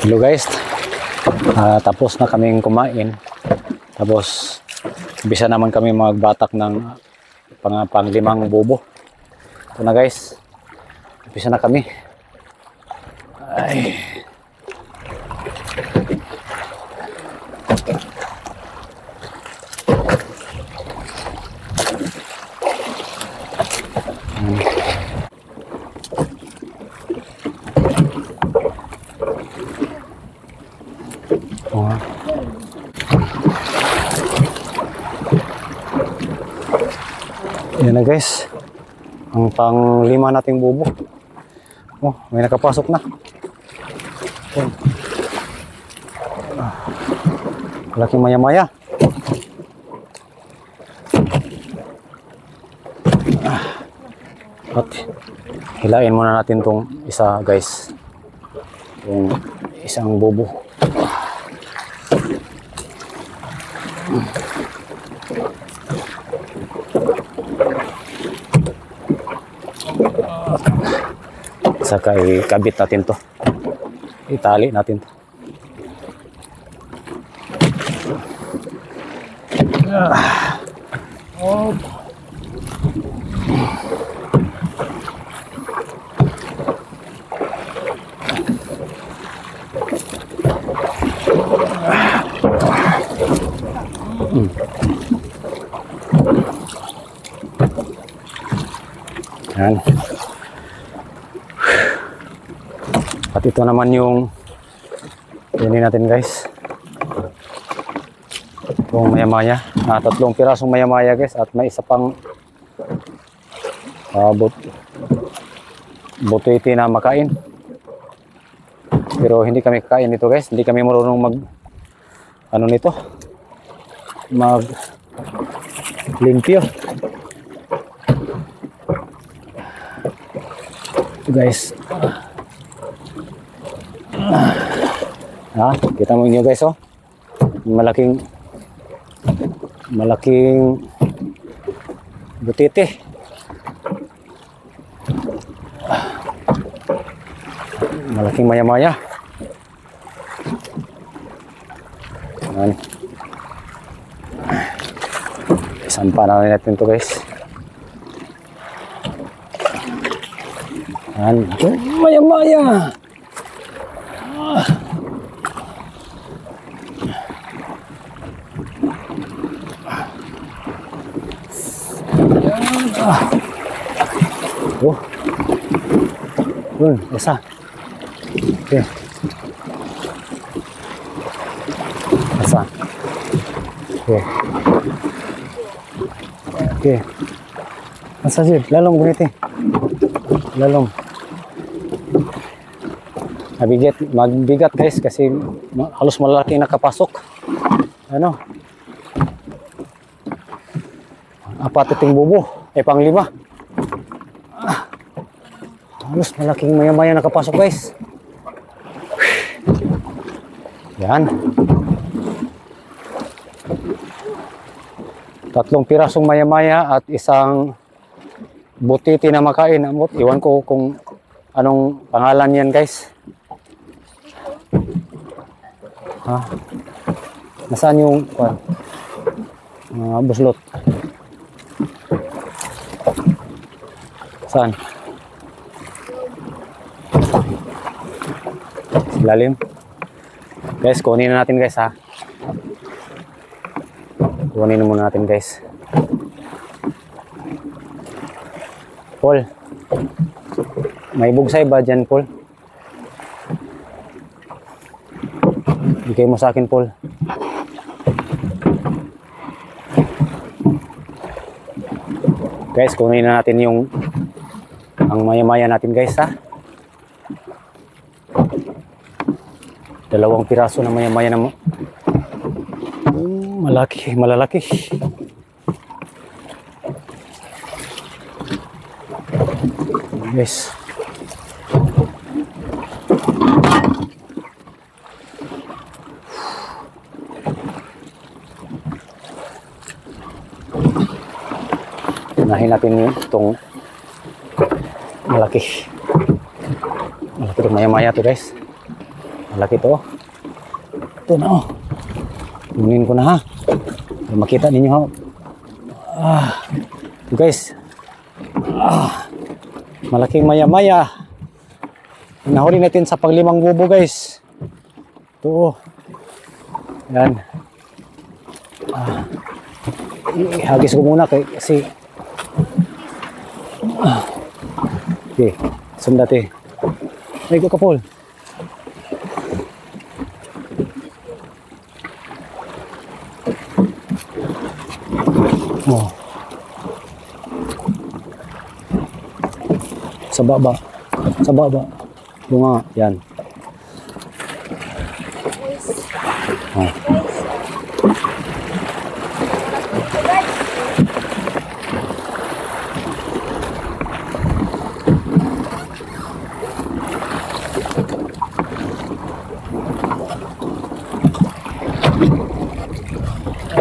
Hello guys, tapos na kaming kumain. Tapos umpisa naman kami magbatak ng pang-limang bubo. Ito na guys, umpisa na kami. Ay. Yan na guys, ang pang-lima nating bubo. Oh, may nakapasok na. Malaking maya-maya. At hilain muna natin tong isa guys, yung isang bubo. Saka ikabit natin to, itali natin to. Oh. Yan. At ito naman yung ini natin guys, itong maya-maya, tatlong pirasong maya-maya guys, at may isa pang butuiti na makain, pero hindi kami kakain nito guys, hindi kami marunong mag nito, mag limpyo. Ito guys, kita mo niyo guys, oh, malaking butiti. Malaking maya-maya. Yan. Isampa na natin to guys. Yan. Maya-maya. Oh. Isa. Okay. Isa. Okay. Okay. Asa sih? Lalong buniti. Lalong. Magbigat guys kasi halos malaki nakapasok. Ano? Apat iting bubo. Pang-lima. Halos malaking maya-maya nakapasok guys. Yan. Tatlong pirasong maya-maya at isang butiti na makain. Iwan ko kung anong pangalan yan guys. Nasaan yung buslot? Saan? Lalim. Guys, kunin na natin guys ha. Kunin muna natin guys. Paul, may bugsay ba dyan Paul? Bigay mo sa akin Paul. Guys, kunin na natin yung ang maya-maya natin guys ha. Dalawang piraso na maya-maya na malalaki. Guys. Unahin natin itong malaki. Malaki rin maya-maya to guys. Malaki to. Ito na oh. Kunin ko na ha. Para makita ninyo ha. Ito guys. Malaking maya-maya. Nahuli natin sa pang-5 bubo guys. Ito oh. Yan. Ihagis ko muna kasi okay, sundati. Ay ko kapol. Oh. Sa baba. Sa baba. Bunga, yan. Oh.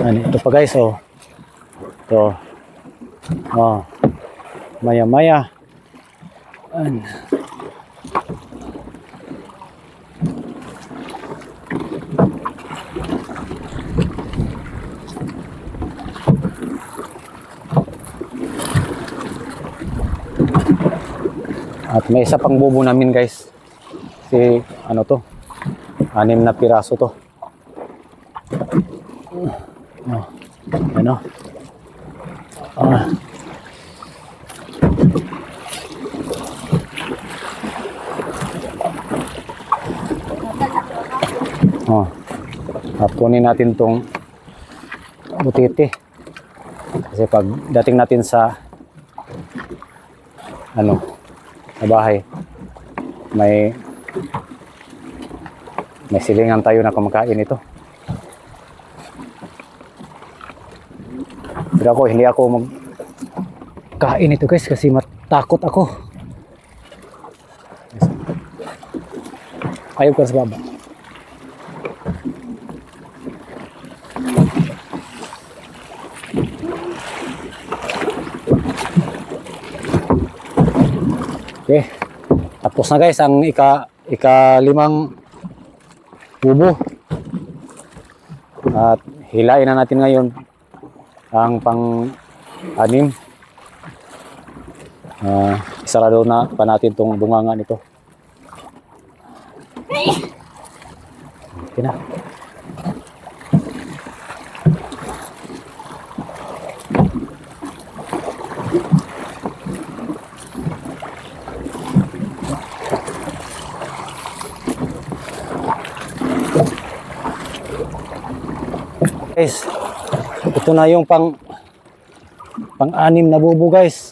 Ito pa guys, oh. Ito. Oh. Maya-maya. At may isa pang bubo namin guys. Si ano to? 6 na piraso to. Oh, ano? At kunin natin tong butiti. Kasi pag dating natin sa sa bahay, may silingan tayo na kumakain ito. Pero ako, hindi ako magkain ito guys kasi matakot ako. Ayaw ko sa baba. Okay. Tapos na guys ang ika-5 bubo. At hilain na natin ngayon ang pang-6. Isarado na pa natin itong bunganga nito. Okay na. Guys, ito na yung pang-6 na bubo guys.